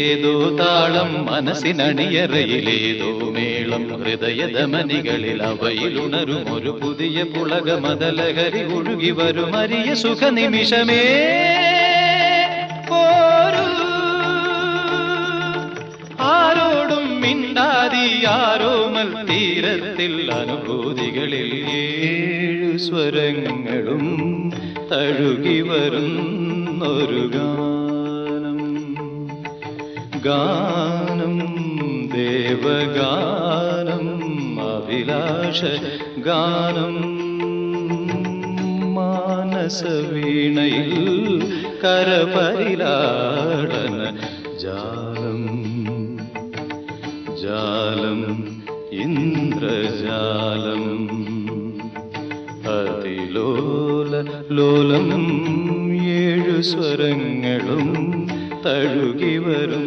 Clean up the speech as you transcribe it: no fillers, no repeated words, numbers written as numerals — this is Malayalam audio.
ഏതോ താളം മനസ്സിനണിയറയിലേതോ മേളം ഹൃദയധമനികളിൽ അവയിലുണരും ഒരു പുതിയ പുളകമതലഹരി ഒഴുകി വരും അരിയ സുഖ നിമിഷമേ പോരൂ ആരോടും മിണ്ടാതി ആരോമൽ തീരത്തിൽ അനുഭൂതികളിൽ ഏഴു സ്വരങ്ങളും തഴുകി വരുന്നൊരു ഗാനം ദേവഗാനം അഭിലാഷ ഗാനം മാനസവീണയിൽ കരപരിലാടന ജാലം ജാലം ഇന്ദ്രജാലം അതിലോല ലോലം ഏഴു സ്വരങ്ങളും തഴുകി വരും